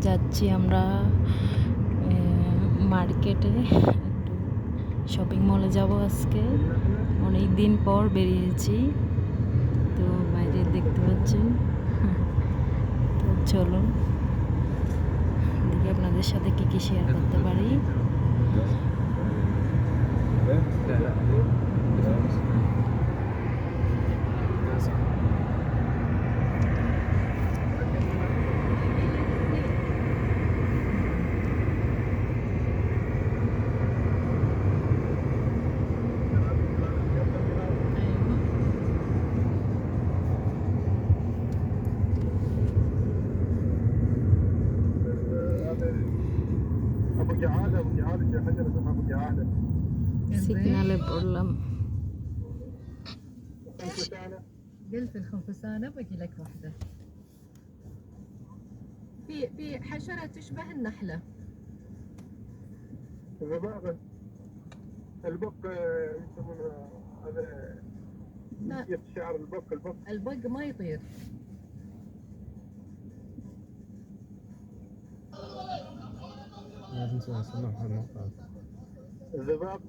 যাচ্ছি আমরা মার্কেটে, একটু শপিং মলে যাব আজকে। অনেক দিন পর বেরিয়েছি, তো বাইরে দেখতে পাচ্ছেন। তো চলুন দেখি আপনাদের সাথে কি কি শেয়ার করতে পারি। সিগনালে পড়লাম। قلت الخنفسانة باقي لك واحدة. في حشرة تشبه النحلة. البق يسمونه هذا شعر البق ما يطير. لازم نسمعها المقطع. الذباب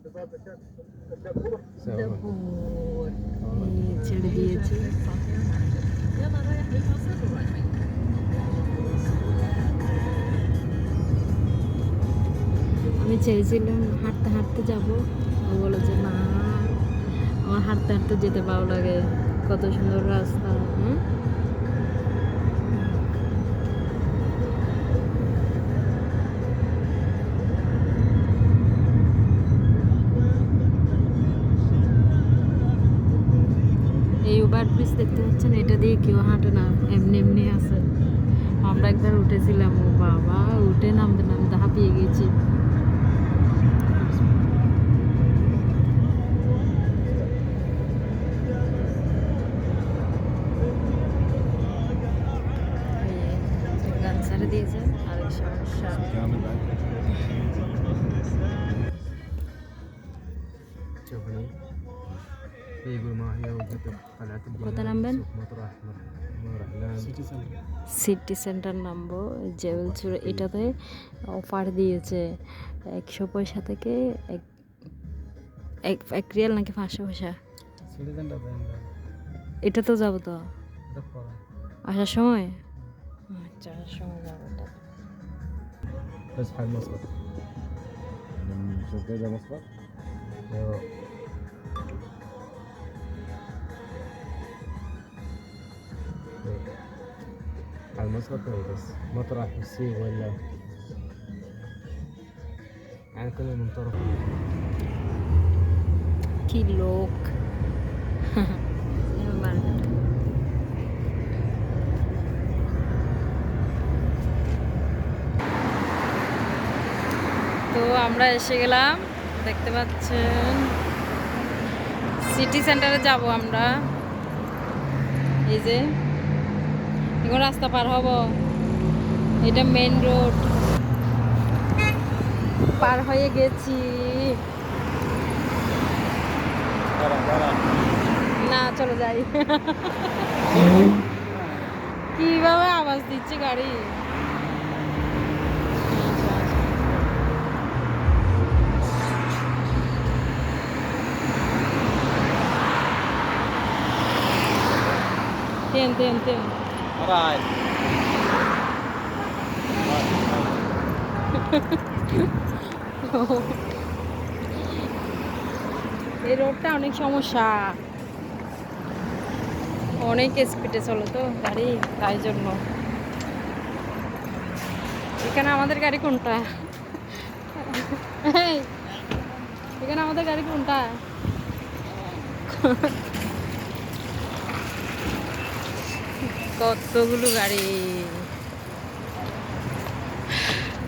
الدبور ছেড়ে দিয়েছি। يلا رايح للفصل وراجعين. আমি চেয়েছিলাম হাঁটতে হাঁটতে যাব, ও বলে যে না, আমার হাঁটতে হাঁটতে যেতে ভালো লাগে, কত সুন্দর রাস্তা। এই ওভারব্রিজ দেখতে পাচ্ছেন, এটা দিয়ে কেউ হাঁটে না, এমনি এমনি আছে। আমরা একবার উঠেছিলাম, ও বাবা, উঠে নামতে নামতে হাঁপিয়ে গেছি। গান ছেড়ে দিয়েছে, আরেক সমস্যা। কোথায় নামবেন? সিটি সেন্টার নামবো। জেবেলচুর এটাতে অফার দিয়েছে 100 পয়সা থেকে এক রিয়াল নাকি 500 পয়সা। এটা তো যাবো তো আসার সময়। আচ্ছা, আসার সময় যাবো। بس حال مسقط شوف كذا مسقط على المسقط بس مطرح السيغ ولا يعني كله من طرف কি লোক। তো আমরা এসে গেলাম, দেখতে পাচ্ছেন সিটি সেন্টারে যাব আমরা। এই যে এখন রাস্তা পার হব, এটা মেইন রোড পার হয়ে গেছি। না, চলো যাই। কিভাবে আওয়াজ দিচ্ছে গাড়ি। তেন এই রোডটা অনেক সমস্যা, অনেক স্পিডে চলো তো গাড়ি, তাই জন্য। এখানে আমাদের গাড়ি কোনটা? এখানে আমাদের গাড়ি কোনটা? কতগুলো গাড়ি।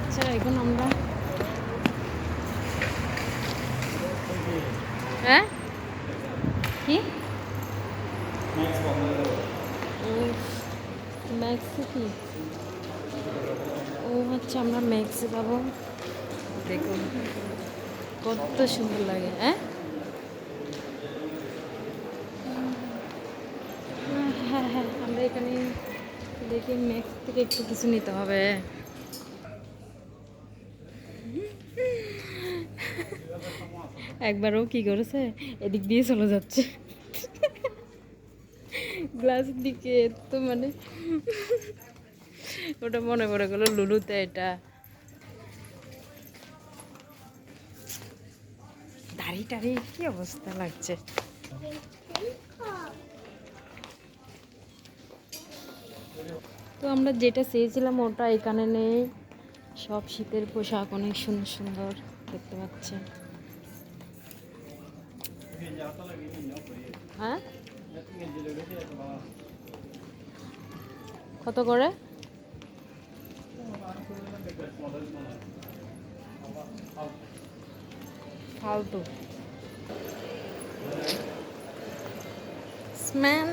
আচ্ছা, এখন আমরা হ্যাঁ কি ম্যাক্সি কি? ও আচ্ছা, আমরা ম্যাক্সি পাবো। দেখুন কত সুন্দর লাগে। হ্যাঁ হ্যাঁ হ্যাঁ, আমরা এখানে দেখি ম্যাক্স থেকে একটু কিছু নিতে হবে। একবারও কি করেছে এদিক দিয়ে চলে যাচ্ছে গ্লাসের দিকে, তো মানে ওটা মনে পড়ে গেল লুলুতে এটা। দাড়ি টাড়ি কি অবস্থা লাগছে। তো আমরা যেটা চেয়েছিলাম ওটা এখানে নেই। সব শীতের পোশাক অনেক সুন্দর সুন্দর দেখতে পাচ্ছেন। হ্যাঁ কত করে? ফালতু স্মেল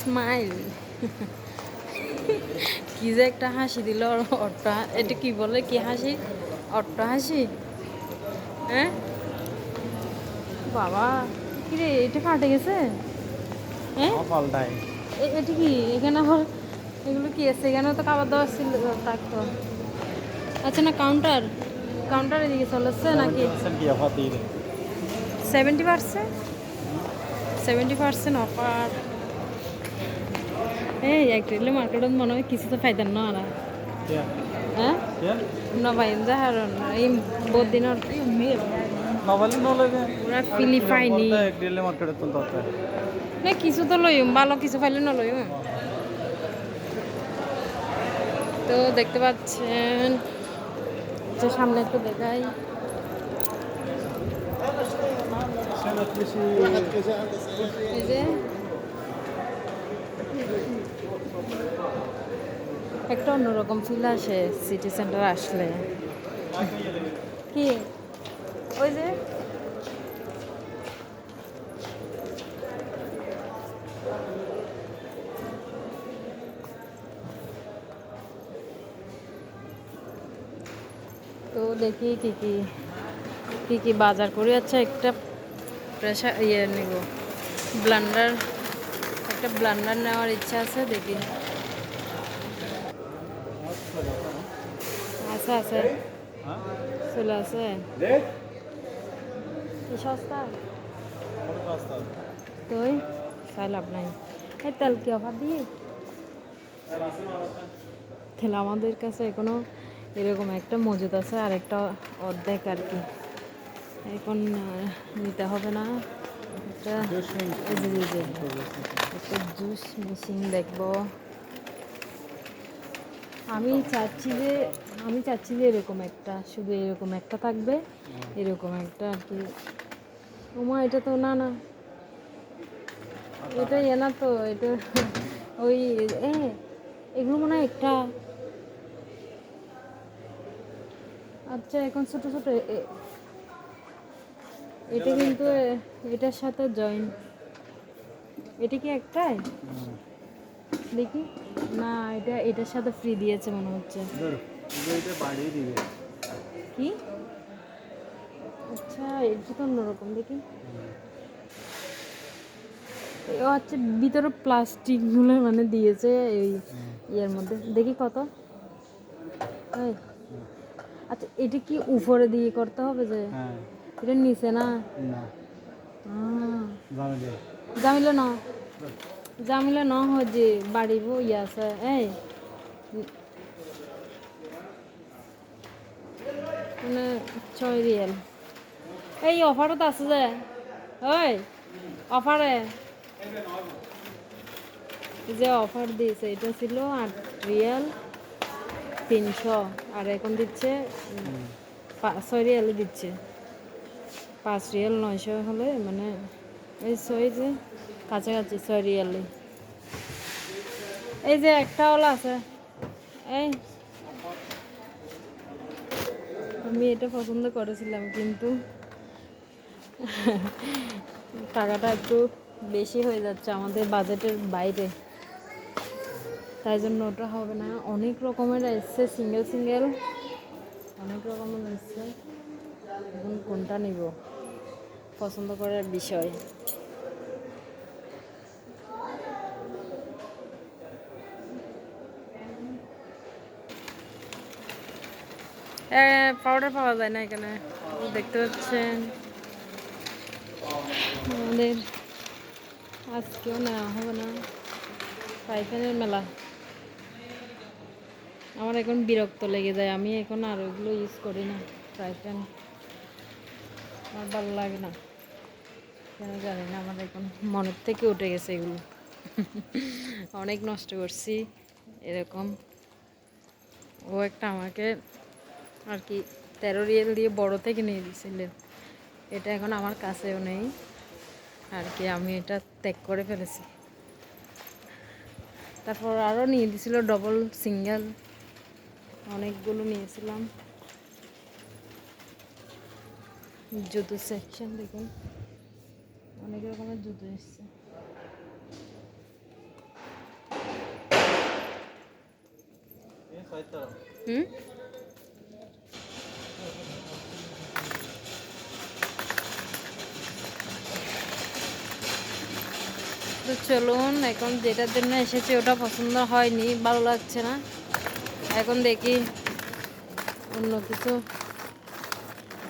স্মাইল কি যে একটা হাসি দিল অট্ট, এটা কি বলে, কি হাসি? অট্ট হাসি। হ্যাঁ বাবা, কি রে এটা ফাটে গেছে? হ্যাঁ এটা কি এখানে আবার এগুলো কি আছে? এখানে তো খাবার দাবার ছিল থাকতো। আচ্ছা না কাউন্টার, কাউন্টার এদিকে চলেছে নাকি? 70%, 70% অফার। এই এক রেলে মার্কেটত মনে হয় কিছু তো ফাইদার না আর হ্যাঁ নবাইন যাহার এই বহুত দিনের ওরা ফিলিপাইনি না কিছু তো লইম, ভালো কিছু পাইলে না লইম। তো দেখতে পাচ্ছেন যে সামনে একটু দেখাই, এই যে একটা অন্যরকম ফিল আসে সিটি সেন্টার আসলে। কি ওই যে তো দেখি কি কি কি কি বাজার করি। আচ্ছা একটা প্রেশার নেব, ব্লান্ডার, একটা ব্লান্ডার নেওয়ার ইচ্ছা আছে, দেখি। আছে আছে চলে আছে কি সস্তা তুই চাই লাভ নাই। এই তেল কি অফার দিয়ে তাহলে আমাদের কাছে এখনো এরকম একটা মজুদ আছে, আর একটা অর্ধেক আর কি। এখন নিতে হবে না। একটা একটা জুস মেশিন দেখবো। আমি চাচ্ছি যে এরকম একটা, শুধু এরকম একটা থাকবে, এরকম একটা আর কি। ওমা এটা তো না না এটা না তো, এটা ওই এগুলো মনে হয় একটা। আচ্ছা এখন ছোট ছোট এটা কিন্তু এটার সাথে জয়েন, এটা কি একটাই দেখি না, এটা এটার সাথে ফ্রি দিয়েছে মনে হচ্ছে। কি আচ্ছা এটা তো অন্যরকম দেখি। ও আচ্ছা ভিতরে প্লাস্টিকগুলো মানে দিয়েছে এই ইয়ের মধ্যে, দেখি কত। এই আচ্ছা এটা কি উপরে দিয়ে করতে হবে যে এটা নিচে না? জামিলে ন জামিলে ন হয় যে বাড়িব ইয়ে আছে। এই মানে 6 রিয়াল এই অফারত আছে যে, ওই অফারে যে অফার দিয়েছে এটা ছিল 8 রিয়াল 300, আর এখন দিচ্ছে 6 রিয়ালে দিচ্ছে। 5 রিয়াল 900 হলে মানে এই 6 যে কাছাকাছি 6 রিয়ালে। এই যে একটা হলো আছে, এই আমি এটা পছন্দ করেছিলাম কিন্তু টাকাটা একটু বেশি হয়ে যাচ্ছে আমাদের বাজেটের বাইরে, তাই জন্য ওটা হবে না। অনেক রকমের এসছে, সিঙ্গেল সিঙ্গেল অনেক রকমের এসছে। এখন কোনটা নিব পছন্দ করার বিষয়। পাউডার পাওয়া যায় না এখানে, দেখতে পাচ্ছেন। আমাদের আজকেও নেওয়া হবে না পাইকানের মেলা। আমার এখন বিরক্ত লেগে যায়, আমি এখন আর ওইগুলো ইউজ করি না। ফ্রাই প্যান আমার ভালো লাগে না, কেন জানি না, আমার এখন মনের থেকে উঠে গেছে এগুলো। অনেক নষ্ট করছি এরকম। ও একটা আমাকে আর কি 13 রিয়েল দিয়ে বড় থেকে নিয়ে দিয়েছিলেন, এটা এখন আমার কাছেও নেই আর কি, আমি এটা ত্যাগ করে ফেলেছি। তারপর আরও নিয়ে দিয়েছিল ডবল সিঙ্গেল, অনেকগুলো নিয়েছিলাম। জুতো সেকশন দেখুন, অনেক রকমের জুতো এসছে। হুম, তো চলুন, এখন যেটার জন্য এসেছি ওটা পছন্দ হয়নি, ভালো লাগছে না। এখন দেখি অন্য কিছু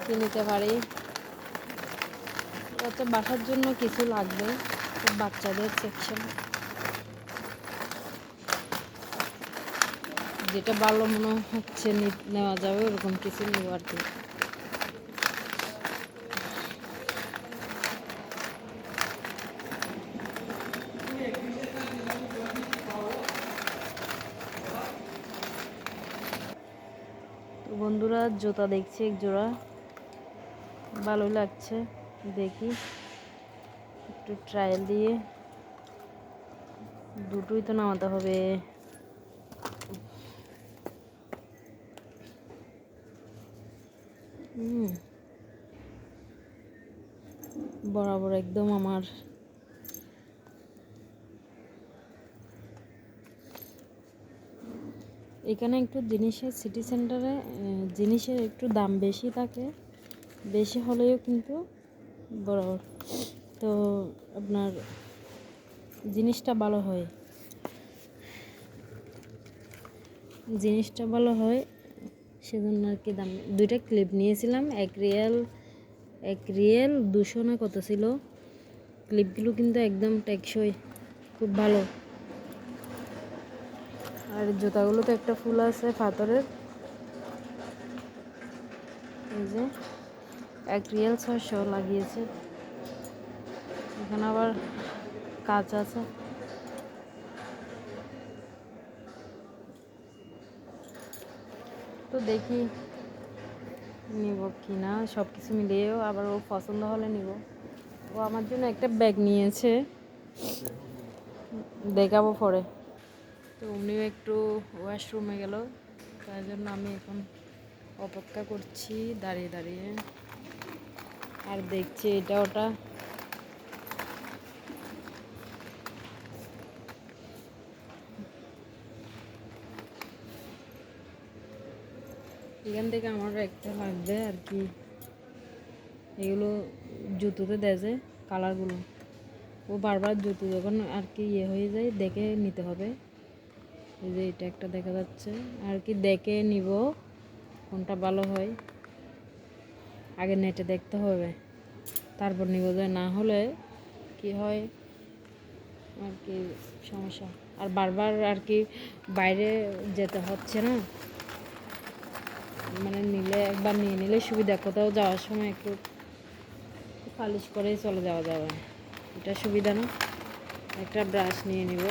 কি নিতে পারি। তো বাসার জন্য কিছু লাগবে, বাচ্চাদের সেকশন, যেটা ভালো মনে হচ্ছে নেওয়া যাবে ওরকম কিছু নেব আর কি। তো বন্ধুরা, জুতা দেখছি এক জোড়া, ভালোই লাগছে, দেখি একটু ট্রায়াল দিয়ে। দুটোই তো নামাতে হবে। বরাবর একদম আমার এখানে একটু জিনিসের সিটি সেন্টারে জিনিসের একটু দাম বেশি থাকে, বেশি হলেও কিন্তু বরাবর তো আপনার জিনিসটা ভালো হয়, সেজন্য আর কি দাম। দুইটা ক্লিপ নিয়েছিলাম, 1 রিয়েল 200 না কত ছিল। ক্লিপগুলো কিন্তু একদম টেকসই, খুব ভালো। আর জুতাগুলো তো একটা ফুল আছে পাথরের, এই যে 1 রিয়েল 600 লাগিয়েছে। এখানে আবার কাজ আছে। তো দেখি নিব কি না, সব কিছু মিলিয়েও আবার ও পছন্দ হলে নিব। ও আমার জন্য একটা ব্যাগ নিয়েছে, দেখাবো পরে। তো উনিও একটু ওয়াশরুমে গেল, তাই জন্য আমি এখন অপেক্ষা করছি দাঁড়িয়ে দাঁড়িয়ে, আর দেখছি এটা ওটা। এখান থেকে আমার একটা লাগবে আর কি, এগুলো জুতোতে দেয় যে কালারগুলো, ও বারবার জুতো যখন আর কি হয়ে যায় দেখে নিতে হবে। এই যে এটা একটা দেখা যাচ্ছে আর কি, দেখে নিব কোনটা ভালো হয়, আগে নেটে দেখতে হবে, তারপর নিব। যে না হলে কি হয় আর কি সমস্যা, আর বারবার আর কি বাইরে যেতে হচ্ছে না, মানে নিলে একবার নিয়ে নিলে সুবিধা, কোথাও যাওয়ার সময় একটু পালিশ করেই চলে যাওয়া যাবে, এটা সুবিধা না। একটা ব্রাশ নিয়ে নিব।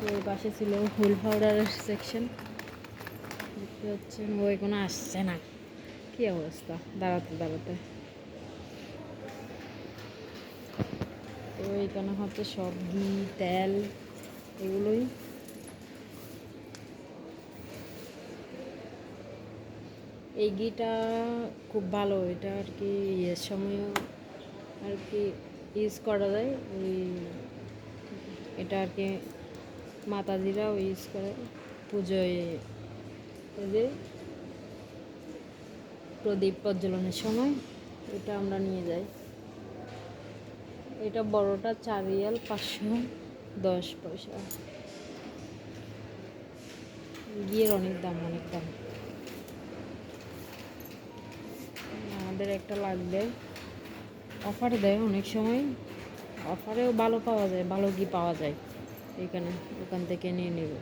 তো ওই পাশে ছিল হুইল পাউডারের সেকশন, দেখতে পাচ্ছেন ও এখনো আসছে না, কী অবস্থা দাঁড়াতে দাঁড়াতে। তো এখানে হচ্ছে সব ঘি তেল এগুলোই। এই ঘিটা খুব ভালো, এটা আর কি ইয়ের সময়ও আর কি ইউজ করা যায়। ওই এটা আর কি মাতাজিরাও ইউজ করে পুজোয়, এই যে প্রদীপ প্রজ্বলনের সময় এটা আমরা নিয়ে যাই। এটা বড়টা 4 রিয়াল 510 পয়সা। ঘিয়ের অনেক দাম, অনেক দাম। আমাদের একটা লাগবে, অফারে দেয় অনেক সময়, অফারেও ভালো পাওয়া যায়, ভালো ঘি পাওয়া যায় এখানে, ওখান থেকে নিয়ে নেব।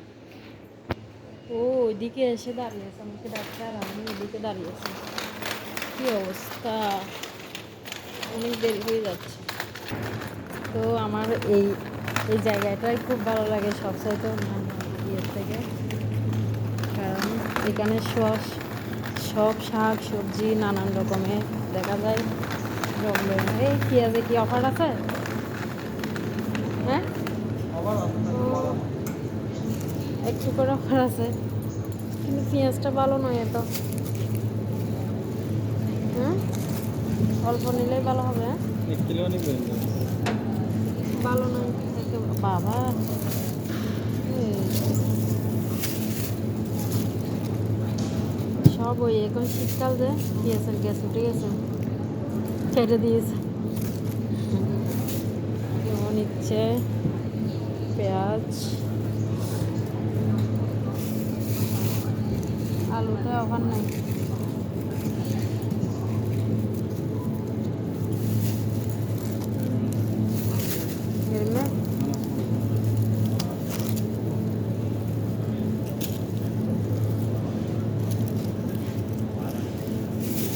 ও ওইদিকে এসে দাঁড়িয়েছে, আমাকে ডাক্তার, আমি ওইদিকে দাঁড়িয়েছি। কী অবস্থা, অনেক দেরি হয়ে যাচ্ছে। তো আমার এই এই জায়গাটাই খুব ভালো লাগে সবচাইতে অন্যান্য ইয়ের থেকে, কারণ এখানে সব শাক সবজি নানান রকমের দেখা যায়। এই পেঁয়াজে কি অফার আছে? হ্যাঁ, একটু করে অফার আছে, কিন্তু পেঁয়াজটা ভালো নয় এত। হ্যাঁ, অল্প নিলেই ভালো হবে। হ্যাঁ, 1 কিলো নিবে। ভালো নয় বাবা। সব ওই এখন শীতকাল যে পেঁয়াজের গ্যাস উঠে গেছে, কেটে দিয়েছে। কেমন নিচ্ছে পেঁয়াজ, আলুতে অফার নাই।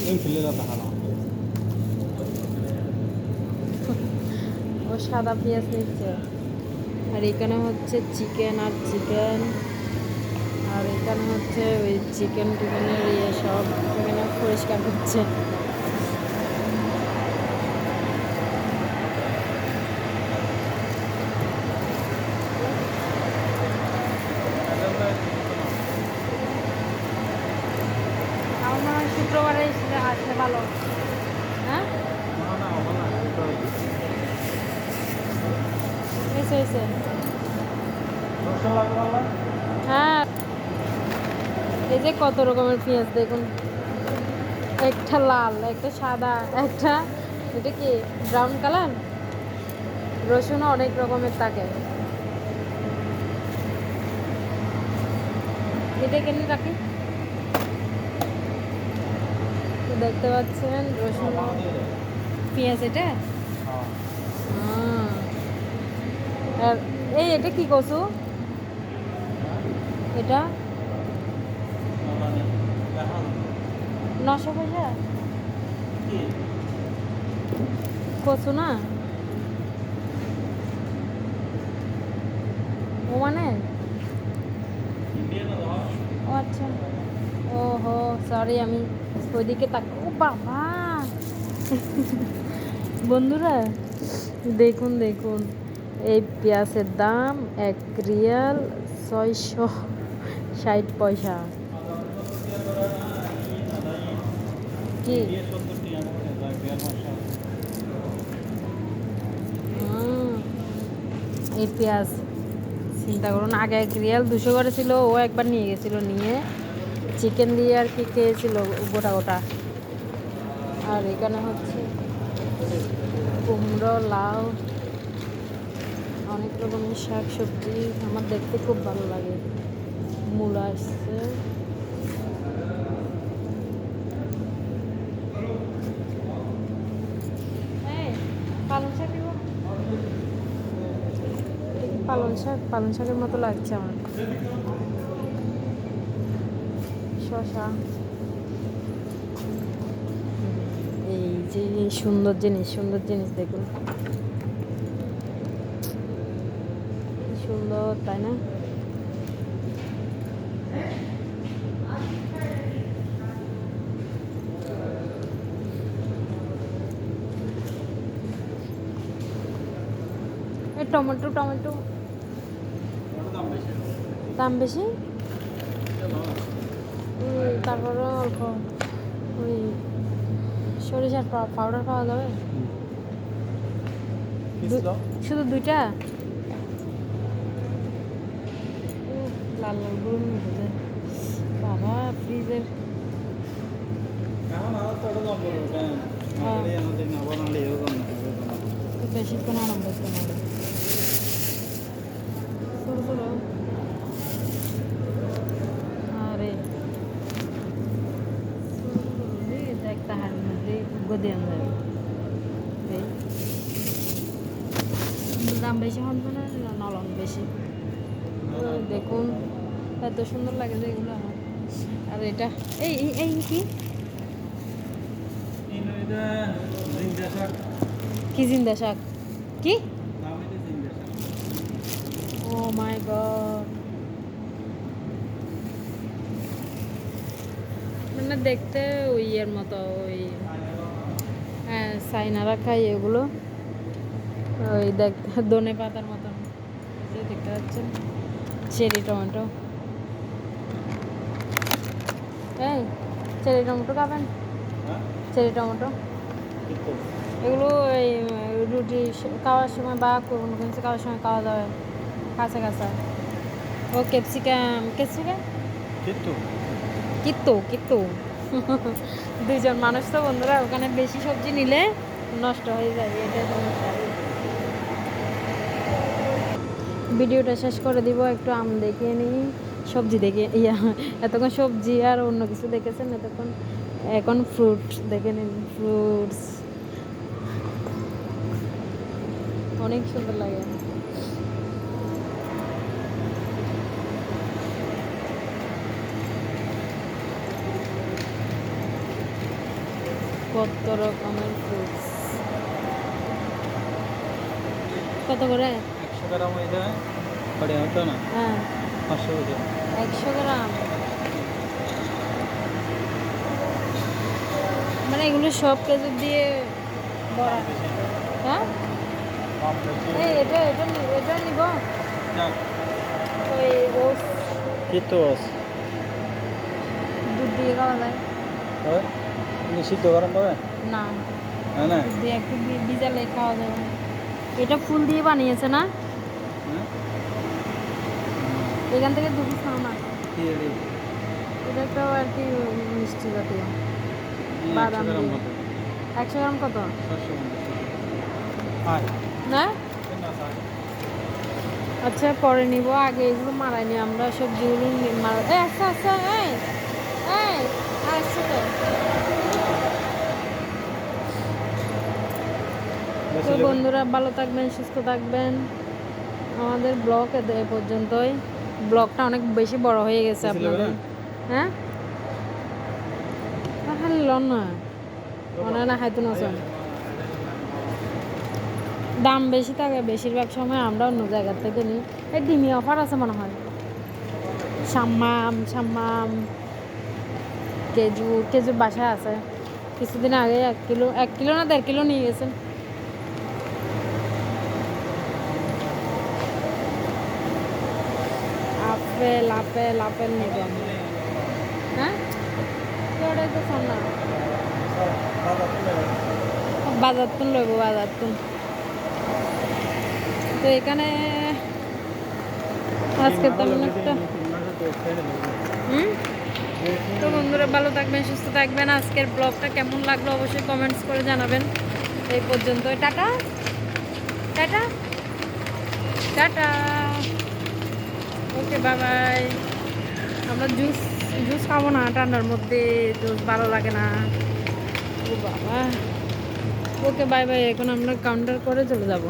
এই ছেলেরা দেখানো ও সাদা পেঁয়াজ নিচ্ছে, আর এখানে হচ্ছে চিকেন আর চিকেন, আর এখানে হচ্ছে ওই চিকেন টিকেনের ইয়ে সব এখানে পরিষ্কার হচ্ছে। আমার মনে হয় শুক্রবারে আসলে ভালো। হ্যাঁ, হয়েছে। হ্যাঁ, এই যে কত রকমের পেঁয়াজ দেখুন, একটা লাল, একটা সাদা, একটা এটা কি ব্রাউন কালার। রসুনও অনেক রকমের থাকে। এটা কিনে রাখি, তো দেখতে পাচ্ছেন রসুন পেঁয়াজ এটা। আর এটা কি কচু, এটা 900 পয়সা কচু না, ও মানে ও আচ্ছা, ও হো সরি, আমি ওইদিকে ও বাবা। বন্ধুরা দেখুন দেখুন, এই পেঁয়াজের দাম 1 রিয়াল 660 পয়সা। কি এই পেঁয়াজ চিন্তা করুন, আগে 1 রিয়াল 200 করে ছিল, ও একবার নিয়ে গেছিল, নিয়ে চিকেন দিয়ে আর কি খেয়েছিল গোটা গোটা। আর এখানে হচ্ছে কুমড়ো, লাউ, অনেক রকমের শাক সবজি, আমার দেখতে খুব ভালো লাগে। মূলা আসছে, পালং শাক দিব, পালং শাকের মতো লাগছে আমার। শসা, এই যে সুন্দর জিনিস দেখুন, সুন্দর তাই না? এই টমেটো দাম বেশি, তারপরে অল্প ওই সরিষার পাউডার পাওয়া যাবে, শুধু 2টা। লাল লাল গুঁড়ো নিতে বাবা, ফ্রিজের বেশিক্ষণ আরাম করতে হবে। ছোটো আরে দেখ তাহার মধ্যে গদিয়ান যাবে, দাম বেশি হবে না, নরম বেশি। দেখুন এত সুন্দর লাগে যে এগুলো আমার। আর এটা এই এই এই কি কি জিন্দা শাক কি? ও মাই গড, মানে দেখতে ওই এর মতো, ওই হ্যাঁ সাইনারা খাই এগুলো, ওই দেখ ধনে পাতার মতন। এই যে দেখতে পাচ্ছেন চেরি টমেটো, এই চেরি টমেটো খাবেন? চেরি টমেটো এগুলো এই রুটি খাওয়ার সময় বা কোনো কিছু খাওয়ার সময় খাওয়া যাবে কাঁচা কাঁচা। ও ক্যাপসিকাম, ক্যাপসিকাম কিত্তু কিত্তু দুইজন মানুষ তো বন্ধুরা, ওখানে বেশি সবজি নিলে নষ্ট হয়ে যায়, এটা সমস্যা। ভিডিওটা শেষ করে দিব, একটু আম দেখে নিই, সবজি দেখে এতক্ষণ সবজি আর অন্য কিছু দেখেছেন, এতক্ষণ এখন ফ্রুটস দেখে নিন। ফ্রুটস অনেক সুন্দর লাগে। কত রকমের ফ্রুটস, কত করে? 100 গ্রাম হয়ে যায় পড়ে হতো না, হ্যাঁ 500 হয়ে যায়। 100 গ্রাম, মানে এগুলো সব কেজি দিয়ে বড়া। হ্যাঁ এই এটা এটা এটা নিব, ওই ওটস কিতোস দুধ দিয়ে খাওয়া যায় হয় নিষিদ্ধ গরম পাবে না, হ্যাঁ না? দুধ দিয়ে একটু ভিজালে খাওয়া যাবে। এটা ফুল দিয়ে বানিয়েছে না, হ্যাঁ এখান থেকে দুধ খাও না। কি রে এটা একটা আর কি মিষ্টি জাতীয়, 100 বাদাম গ্রাম দিয়ে। মতো 100 গ্রাম কত 750 আয় না? না স্যার আচ্ছা পরে নিব, আগে এগুলো মারাইনি আমরা, সবজিগুলো মারা। আচ্ছা আচ্ছা এই এই আসছে তো। তো বন্ধুরা ভালো থাকবেন, সুস্থ থাকবেন। আমাদের ব্লগ এ পর্যন্তই। ব্লগটা অনেক বেশি বড় হয়ে গেছে আপনাদের। হ্যাঁ খালি লন না মনে না হাইতুন আছেন, দাম বেশি থাকে বেশিরভাগ সময়, আমরা অন্য জায়গার থেকে নিই। এই ডিমি অফার আছে মনে হয়, সাম্মাম সাম্মাম কেজু বাসায় আছে, কিছুদিন আগে 1 কিলো না 1.5 কিলো নিয়ে গেছেন। আপেল আপেল আপেল নেব আমি। হ্যাঁ ওটাই তো শোনা, বাজার তুন লইব, বাজার তুন। তো এখানে আজকে তেমন একটা তো বন্ধুরা ভালো থাকবেন, সুস্থ থাকবেন। আজকের ব্লগটা কেমন লাগলো অবশ্যই কমেন্টস করে জানাবেন। এই পর্যন্ত, tata tata tata, okay bye bye. আমরা জুস খাবো না ঠান্ডার মধ্যে, জুস ভালো লাগে না। ও বাবা, ওকে বাই বাই। এখন আমরা কাউন্টার করে চলে যাব।